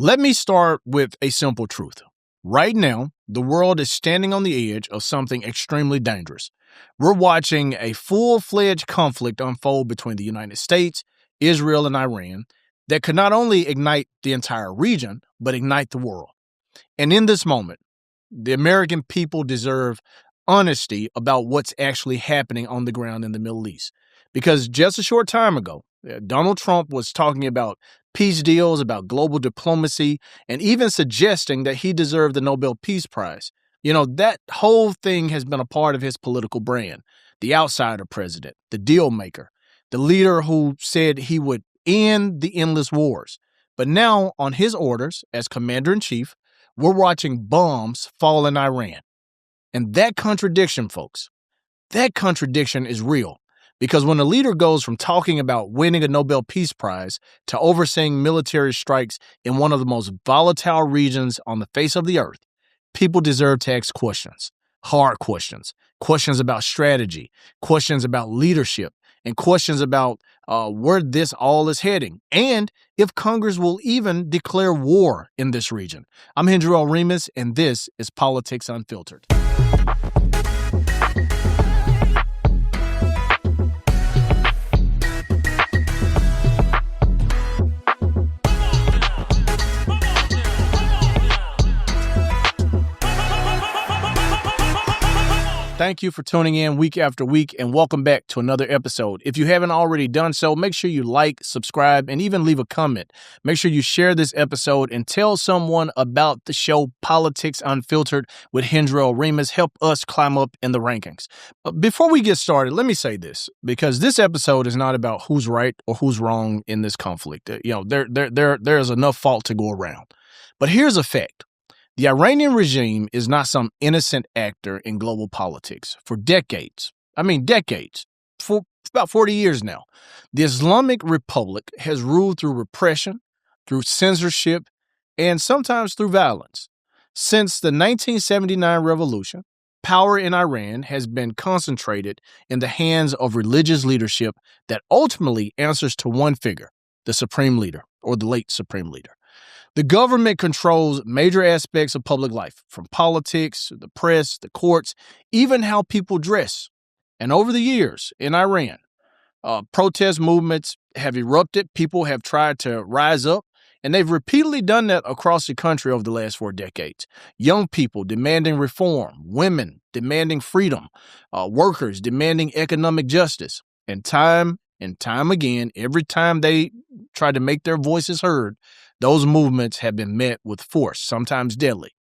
Let me start with a simple truth. Right now, the world is standing on the edge of something extremely dangerous. We're watching a full-fledged conflict unfold between the United States, Israel, and Iran that could not only ignite the entire region, but ignite the world. And in this moment, the American people deserve honesty about what's actually happening on the ground in the Middle East. Because just a short time ago, Donald Trump was talking about peace deals, about global diplomacy, and even suggesting that he deserved the Nobel Peace Prize. That whole thing has been a part of his political brand. The outsider president, the deal maker, the leader who said he would end the endless wars. But now, on his orders as commander-in-chief, we're watching bombs fall in Iran. And that contradiction, folks, that contradiction is real. Because when a leader goes from talking about winning a Nobel Peace Prize to overseeing military strikes in one of the most volatile regions on the face of the earth, people deserve to ask questions, hard questions, questions about strategy, questions about leadership, and questions about where this all is heading, and if Congress will even declare war in this region. I'm Hendrell, and this is Politics Unfiltered. Thank you for tuning in week after week, and welcome back to another episode. If you haven't already done so, make sure you like, subscribe, and even leave a comment. Make sure you share this episode and tell someone about the show Politics Unfiltered with Hendrell. Help us climb up in the rankings. Before we get started, let me say this, because this episode is not about who's right or who's wrong in this conflict. There's enough fault to go around. But here's a fact. The Iranian regime is not some innocent actor in global politics. For decades, for about 40 years now, the Islamic Republic has ruled through repression, through censorship, and sometimes through violence. Since the 1979 revolution, power in Iran has been concentrated in the hands of religious leadership that ultimately answers to one figure, the supreme leader, or the late supreme leader. The government controls major aspects of public life, from politics, the press, the courts, even how people dress. And over the years in Iran, protest movements have erupted. People have tried to rise up, and they've repeatedly done that across the country over the last 4 decades. Young people demanding reform, women demanding freedom, workers demanding economic justice. And time again, every time they try to make their voices heard, those movements have been met with force, sometimes deadly.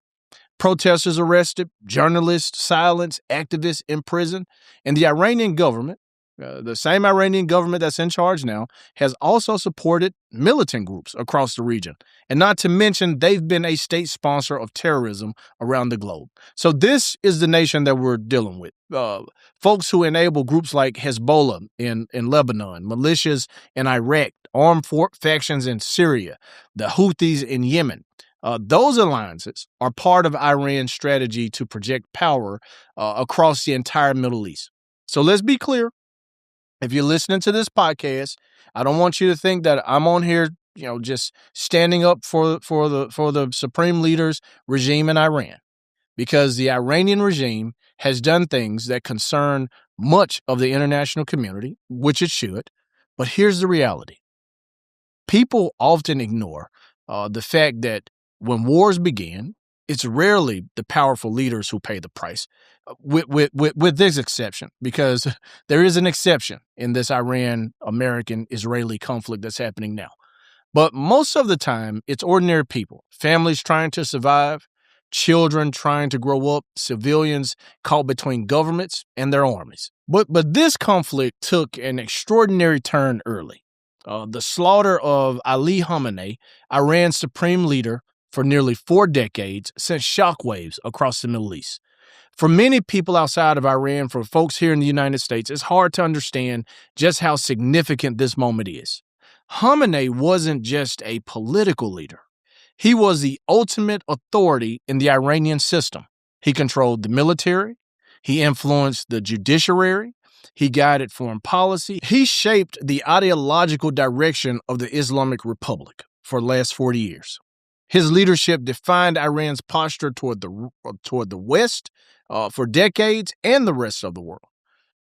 Protesters arrested, journalists silenced, activists imprisoned, and the Iranian government, the same Iranian government that's in charge now, has also supported militant groups across the region. And not to mention, they've been a state sponsor of terrorism around the globe. So this is the nation that we're dealing with. Folks who enable groups like Hezbollah in Lebanon, militias in Iraq, armed factions in Syria, the Houthis in Yemen. Those alliances are part of Iran's strategy to project power across the entire Middle East. So let's be clear. If you're listening to this podcast, I don't want you to think that I'm on here, just standing up for the supreme leader's regime in Iran, because the Iranian regime has done things that concern much of the international community, which it should. But here's the reality. People often ignore the fact that when wars begin, it's rarely the powerful leaders who pay the price, with this exception, because there is an exception in this Iran-American-Israeli conflict that's happening now. But most of the time, it's ordinary people, families trying to survive, children trying to grow up, civilians caught between governments and their armies. But this conflict took an extraordinary turn early. The slaughter of Ali Khamenei, Iran's supreme leader for nearly 4 decades, sent shockwaves across the Middle East. For many people outside of Iran, for folks here in the United States, it's hard to understand just how significant this moment is. Khamenei wasn't just a political leader. He was the ultimate authority in the Iranian system. He controlled the military. He influenced the judiciary. He guided foreign policy. He shaped the ideological direction of the Islamic Republic for the last 40 years. His leadership defined Iran's posture toward the West for decades and the rest of the world.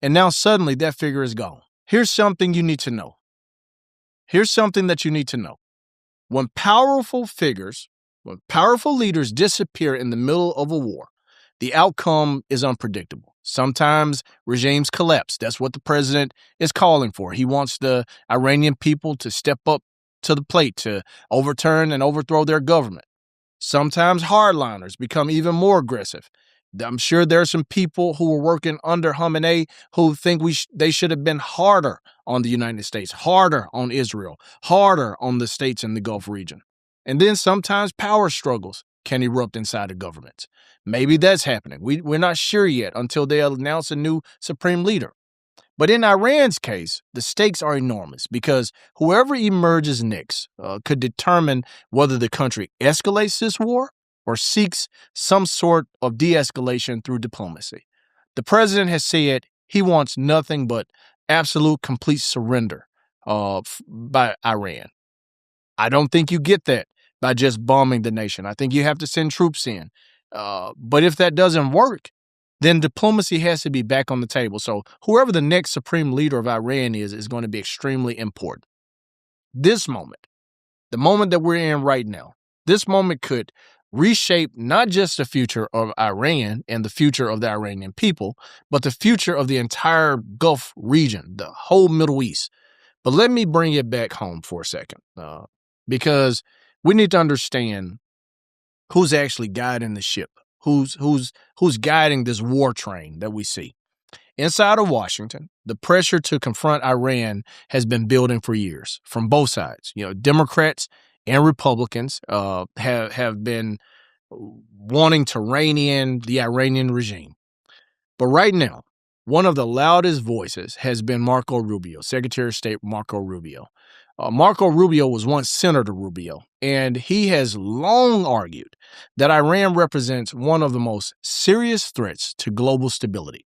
And now suddenly that figure is gone. Here's something you need to know. Here's something that you need to know. When powerful leaders disappear in the middle of a war, the outcome is unpredictable. Sometimes regimes collapse. That's what the president is calling for. He wants the Iranian people to step up to the plate to overturn and overthrow their government. Sometimes hardliners become even more aggressive. I'm sure there are some people who were working under Khamenei who think they should have been harder on the United States, harder on Israel, harder on the states in the Gulf region. And then sometimes power struggles can erupt inside of governments. Maybe that's happening. We're not sure yet until they announce a new supreme leader. But in Iran's case, the stakes are enormous because whoever emerges next could determine whether the country escalates this war or seeks some sort of de-escalation through diplomacy. The president has said he wants nothing but absolute complete surrender by Iran. I don't think you get that by just bombing the nation. I think you have to send troops in. But if that doesn't work, then diplomacy has to be back on the table. So whoever the next supreme leader of Iran is going to be extremely important. This moment, the moment that we're in right now, this moment could reshape not just the future of Iran and the future of the Iranian people, but the future of the entire Gulf region, the whole Middle East. But let me bring it back home for a second, because we need to understand who's actually guiding the ship, who's guiding this war train that we see. Inside of Washington, the pressure to confront Iran has been building for years from both sides. Democrats and Republicans have been wanting to rein in the Iranian regime. But right now, one of the loudest voices has been Marco Rubio, Secretary of State Marco Rubio. Marco Rubio was once Senator Rubio, and he has long argued that Iran represents one of the most serious threats to global stability.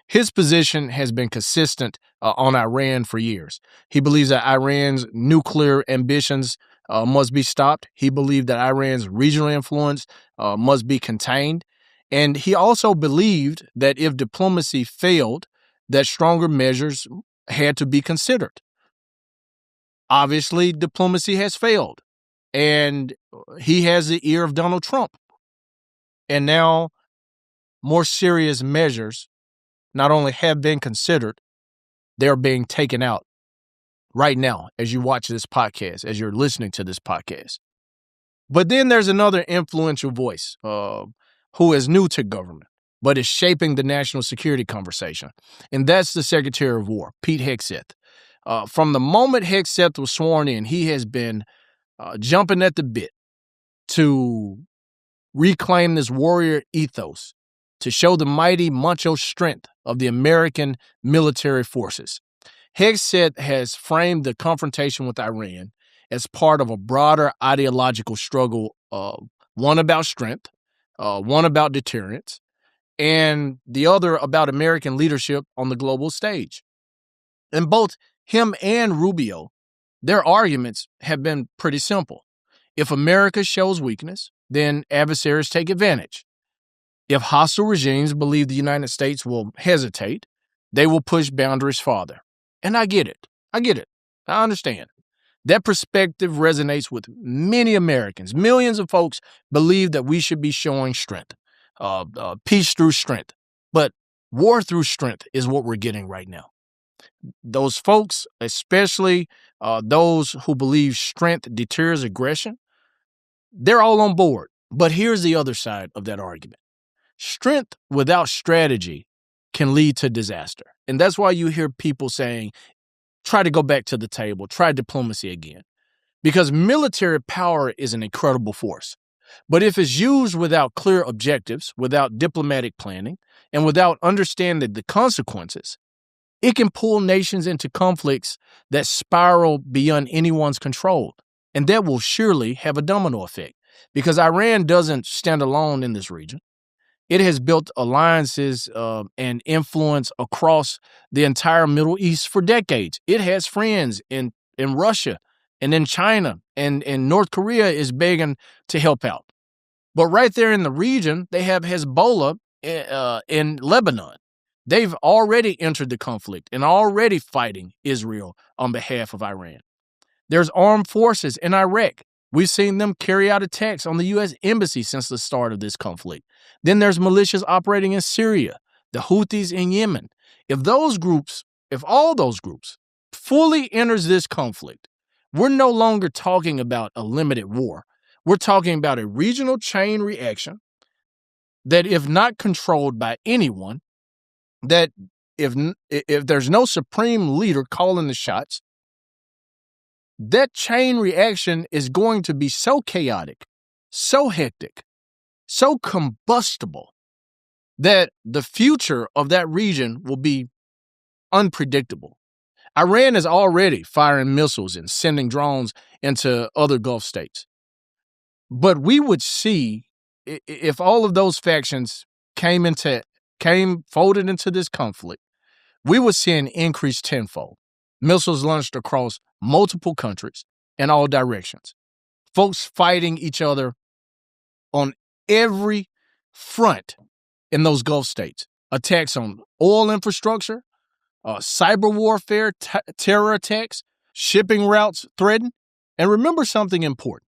His position has been consistent on Iran for years. He believes that Iran's nuclear ambitions must be stopped. He believed that Iran's regional influence must be contained. And he also believed that if diplomacy failed, that stronger measures had to be considered. Obviously, diplomacy has failed, and he has the ear of Donald Trump. And now more serious measures not only have been considered, they're being taken out right now as you watch this podcast, as you're listening to this podcast. But then there's another influential voice who is new to government, but is shaping the national security conversation. And that's the Secretary of War, Pete Hegseth. From the moment Hegseth was sworn in, he has been jumping at the bit to reclaim this warrior ethos, to show the mighty macho strength of the American military forces. Hegseth has framed the confrontation with Iran as part of a broader ideological struggle, one about strength, one about deterrence, and the other about American leadership on the global stage. And both him and Rubio, their arguments have been pretty simple. If America shows weakness, then adversaries take advantage. If hostile regimes believe the United States will hesitate, they will push boundaries farther. And I get it. I understand. That perspective resonates with many Americans. Millions of folks believe that we should be showing strength, peace through strength. But war through strength is what we're getting right now. Those folks, especially those who believe strength deters aggression, they're all on board. But here's the other side of that argument. Strength without strategy can lead to disaster. And that's why you hear people saying, try to go back to the table, try diplomacy again. Because military power is an incredible force. But if it's used without clear objectives, without diplomatic planning, and without understanding the consequences, it can pull nations into conflicts that spiral beyond anyone's control. And that will surely have a domino effect, because Iran doesn't stand alone in this region. It has built alliances and influence across the entire Middle East for decades. It has friends in Russia And then China and North Korea is begging to help out. But right there in the region, they have Hezbollah in Lebanon. They've already entered the conflict and already fighting Israel on behalf of Iran. There's armed forces in Iraq. We've seen them carry out attacks on the U.S. embassy since the start of this conflict. Then there's militias operating in Syria, the Houthis in Yemen. If all those groups fully enters this conflict, we're no longer talking about a limited war. We're talking about a regional chain reaction that, if not controlled by anyone, that if there's no supreme leader calling the shots, that chain reaction is going to be so chaotic, so hectic, so combustible that the future of that region will be unpredictable. Iran is already firing missiles and sending drones into other Gulf states. But we would see, if all of those factions folded into this conflict, we would see an increase tenfold. Missiles launched across multiple countries in all directions. Folks fighting each other on every front in those Gulf states. Attacks on oil infrastructure, cyber warfare, terror attacks, shipping routes threatened. And remember something important.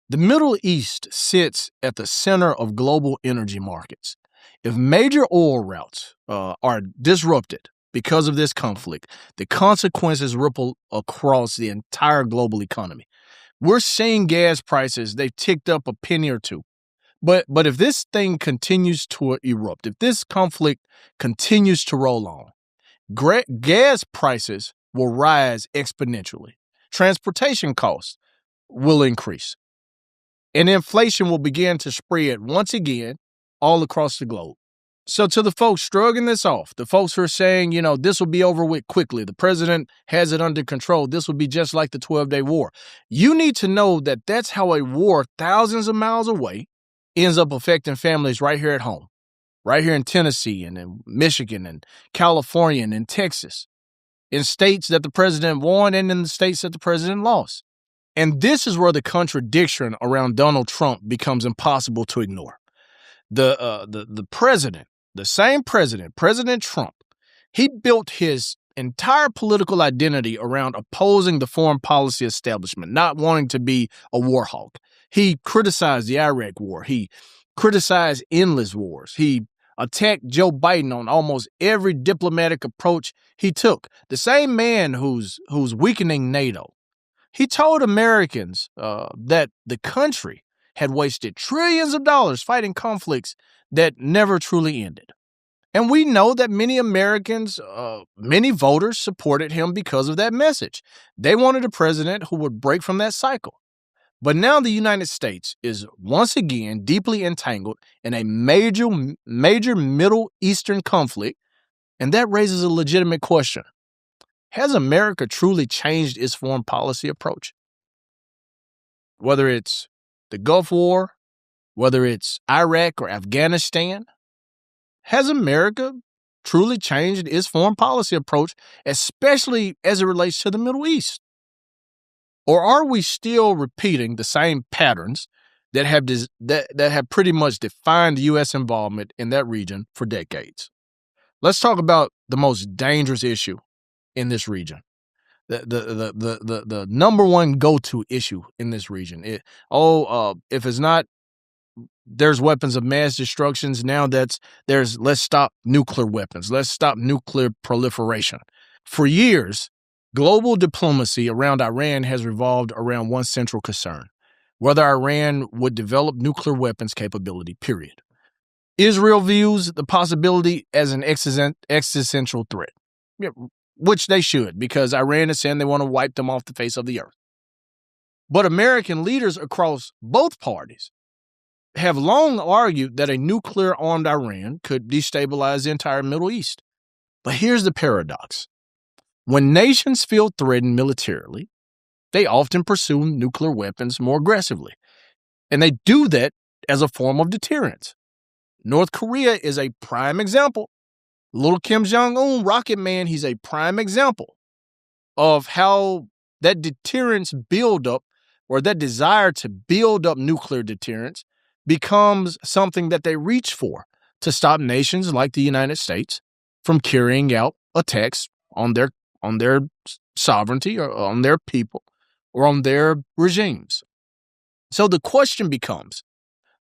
The Middle East sits at the center of global energy markets. If major oil routes are disrupted because of this conflict, the consequences ripple across the entire global economy. We're seeing gas prices, they've ticked up a penny or two. But if this thing continues to erupt, if this conflict continues to roll on, gas prices will rise exponentially. Transportation costs will increase. And inflation will begin to spread once again all across the globe. So to the folks shrugging this off, the folks who are saying, this will be over with quickly, the president has it under control, this will be just like the 12-Day War. You need to know that that's how a war thousands of miles away ends up affecting families right here at home, right here in Tennessee and in Michigan and California and in Texas, in states that the president won and in the states that the president lost. And this is where the contradiction around Donald Trump becomes impossible to ignore. The president, the same president, President Trump, he built his entire political identity around opposing the foreign policy establishment, not wanting to be a war hawk. He criticized the Iraq war. He criticized endless wars. He attacked Joe Biden on almost every diplomatic approach he took. The same man who's weakening NATO. He told Americans that the country had wasted trillions of dollars fighting conflicts that never truly ended. And we know that many Americans, many voters supported him because of that message. They wanted a president who would break from that cycle. But now the United States is once again deeply entangled in a major Middle Eastern conflict, and that raises a legitimate question. Has America truly changed its foreign policy approach? Whether it's the Gulf War, whether it's Iraq or Afghanistan, has America truly changed its foreign policy approach, especially as it relates to the Middle East? Or are we still repeating the same patterns that have pretty much defined the U.S. involvement in that region for decades? Let's talk about the most dangerous issue in this region. The number one go-to issue in this region. If it's not, there's weapons of mass destructions. Now let's stop nuclear weapons. Let's stop nuclear proliferation. For years, global diplomacy around Iran has revolved around one central concern: whether Iran would develop nuclear weapons capability, period. Israel views the possibility as an existential threat. Yeah, which they should, because Iran is saying they want to wipe them off the face of the earth. But American leaders across both parties have long argued that a nuclear-armed Iran could destabilize the entire Middle East. But here's the paradox. When nations feel threatened militarily, they often pursue nuclear weapons more aggressively. And they do that as a form of deterrence. North Korea is a prime example. Little Kim Jong-un, Rocket Man, he's a prime example of how that deterrence buildup, or that desire to build up nuclear deterrence, becomes something that they reach for to stop nations like the United States from carrying out attacks on their sovereignty or on their people or on their regimes. So the question becomes,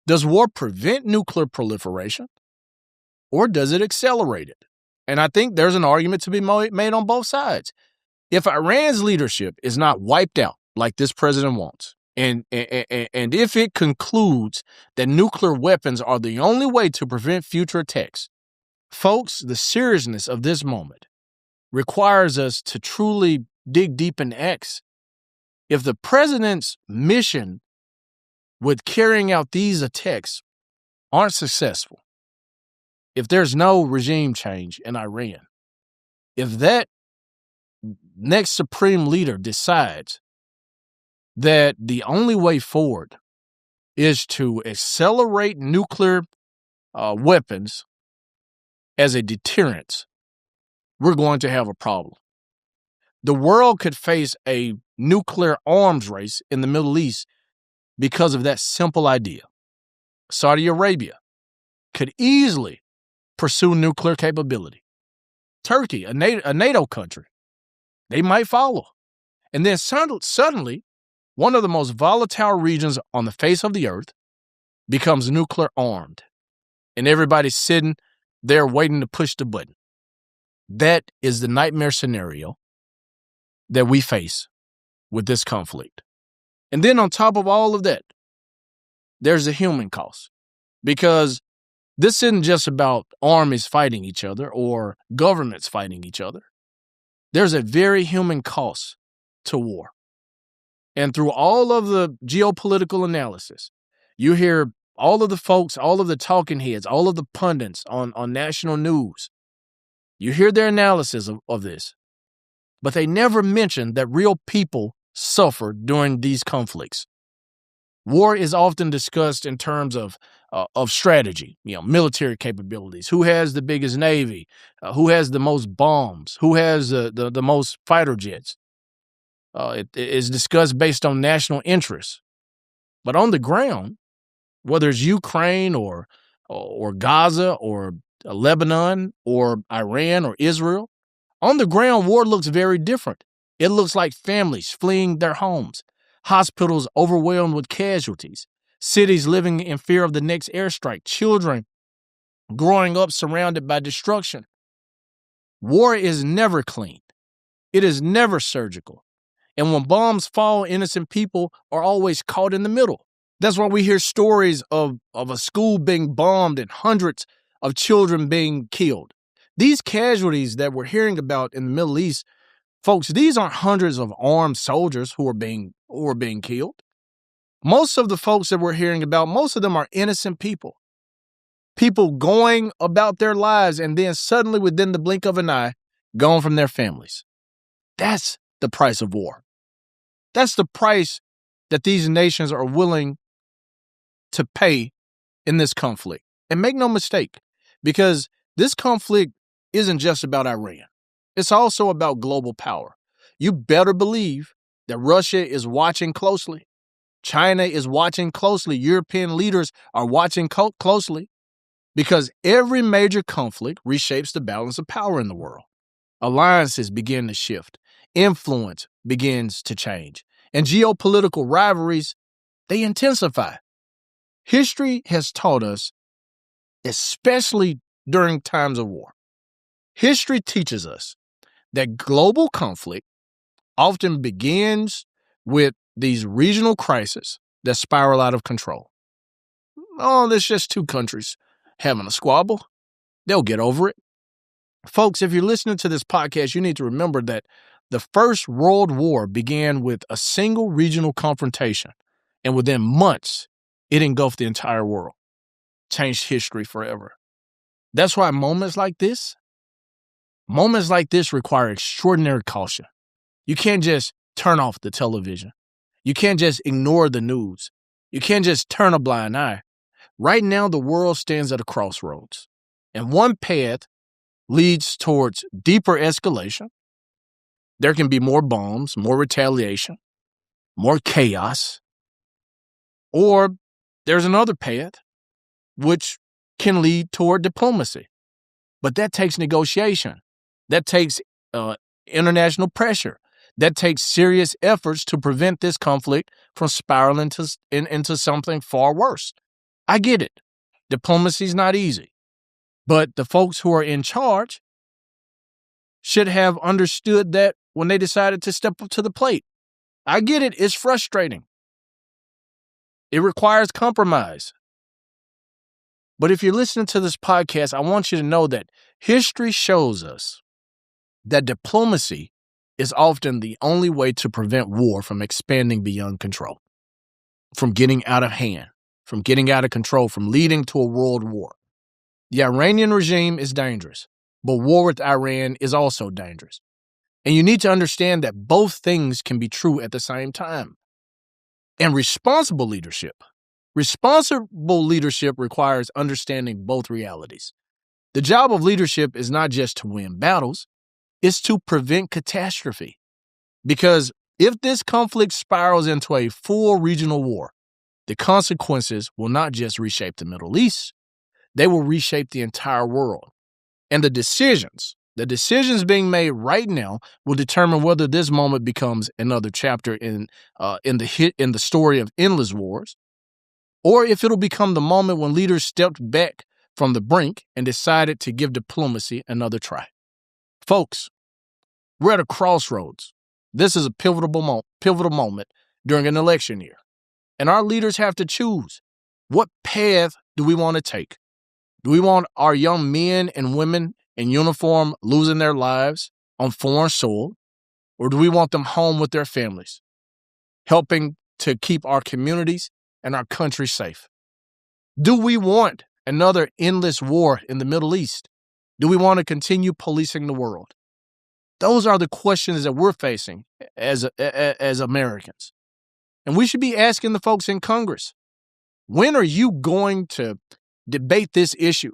does war prevent nuclear proliferation or does it accelerate it? And I think there's an argument to be made on both sides. If Iran's leadership is not wiped out like this president wants, and if it concludes that nuclear weapons are the only way to prevent future attacks, folks, the seriousness of this moment requires us to truly dig deep and ask if the president's mission with carrying out these attacks aren't successful, if there's no regime change in Iran, if that next supreme leader decides that the only way forward is to accelerate nuclear weapons as a deterrence, we're going to have a problem. The world could face a nuclear arms race in the Middle East because of that simple idea. Saudi Arabia could easily pursue nuclear capability. Turkey, a NATO country, they might follow. And then suddenly, one of the most volatile regions on the face of the earth becomes nuclear armed. And everybody's sitting there waiting to push the button. That is the nightmare scenario that we face with this conflict. And then on top of all of that, there's the human cost. Because this isn't just about armies fighting each other or governments fighting each other. There's a very human cost to war. And through all of the geopolitical analysis, you hear all of the folks, all of the talking heads, all of the pundits on national news. You hear their analysis of this. But they never mention that real people suffer during these conflicts. War is often discussed in terms of strategy, military capabilities. Who has the biggest navy? Who has the most bombs? Who has the most fighter jets? It is discussed based on national interests. But on the ground, whether it's Ukraine or Gaza or Lebanon or Iran or Israel, on the ground, war looks very different. It looks like families fleeing their homes, hospitals overwhelmed with casualties, cities living in fear of the next airstrike, children growing up surrounded by destruction. War is never clean. It is never surgical. And when bombs fall, innocent people are always caught in the middle. That's why we hear stories of a school being bombed and hundreds of children being killed. These casualties that we're hearing about in the Middle East, folks, these aren't hundreds of armed soldiers who are being killed. Most of the folks that we're hearing about, most of them are innocent people. People going about their lives and then suddenly within the blink of an eye, gone from their families. That's the price of war. That's the price that these nations are willing to pay in this conflict. And make no mistake, because this conflict isn't just about Iran. It's also about global power. You better believe that Russia is watching closely. China is watching closely. European leaders are watching closely because every major conflict reshapes the balance of power in the world. Alliances begin to shift. Influence begins to change. And geopolitical rivalries, they intensify. History has taught us, especially during times of war, history teaches us that global conflict often begins with these regional crises that spiral out of control. Oh, there's just two countries having a squabble. They'll get over it. Folks, if you're listening to this podcast, you need to remember that the First World War began with a single regional confrontation, and within months, it engulfed the entire world, changed history forever. That's why moments like this require extraordinary caution. You can't just turn off the television. You can't just ignore the news. You can't just turn a blind eye. Right now, the world stands at a crossroads, and one path leads towards deeper escalation, there can be more bombs, more retaliation, more chaos, or there's another path which can lead toward diplomacy. But that takes negotiation. That takes international pressure. That takes serious efforts to prevent this conflict from spiraling into something far worse. I get it. Diplomacy is not easy. But the folks who are in charge should have understood that when they decided to step up to the plate. I get it. It's frustrating. It requires compromise. But if you're listening to this podcast, I want you to know that history shows us that diplomacy is often the only way to prevent war from expanding beyond control, from getting out of hand, from getting out of control, from leading to a world war. The Iranian regime is dangerous, but war with Iran is also dangerous. And you need to understand that both things can be true at the same time. And responsible leadership requires understanding both realities. The job of leadership is not just to win battles, it's to prevent catastrophe. Because if this conflict spirals into a full regional war, the consequences will not just reshape the Middle East, they will reshape the entire world. And the decisions being made right now will determine whether this moment becomes another chapter in the story of endless wars, or if it'll become the moment when leaders stepped back from the brink and decided to give diplomacy another try. Folks, we're at a crossroads. This is a pivotal moment during an election year. And our leaders have to choose. What path do we want to take? Do we want our young men and women in uniform losing their lives on foreign soil? Or do we want them home with their families, helping to keep our communities and our country safe? Do we want another endless war in the Middle East? Do we want to continue policing the world? Those are the questions that we're facing as Americans. And we should be asking the folks in Congress, when are you going to debate this issue?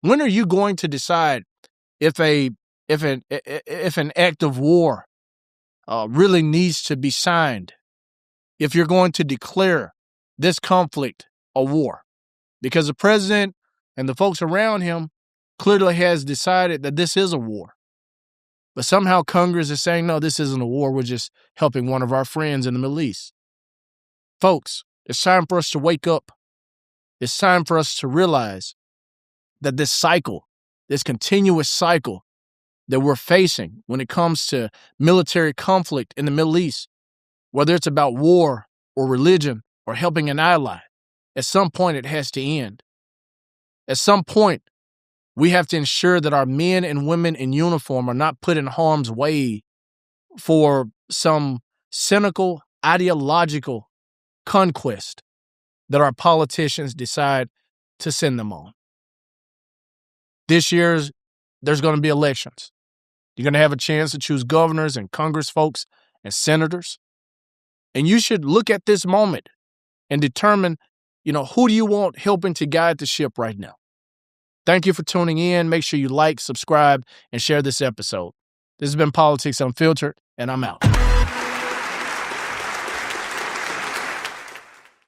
When are you going to decide if an act of war really needs to be signed? If you're going to declare this conflict a war? Because the president and the folks around him clearly has decided that this is a war. But somehow Congress is saying, no, this isn't a war. We're just helping one of our friends in the Middle East. Folks, it's time for us to wake up. It's time for us to realize that this continuous cycle that we're facing when it comes to military conflict in the Middle East, whether it's about war or religion or helping an ally, at some point it has to end. At some point, we have to ensure that our men and women in uniform are not put in harm's way for some cynical, ideological conquest that our politicians decide to send them on. This year, there's going to be elections. You're going to have a chance to choose governors and Congress folks and senators. And you should look at this moment and determine, who do you want helping to guide the ship right now? Thank you for tuning in. Make sure you like, subscribe, and share this episode. This has been Politics Unfiltered, and I'm out.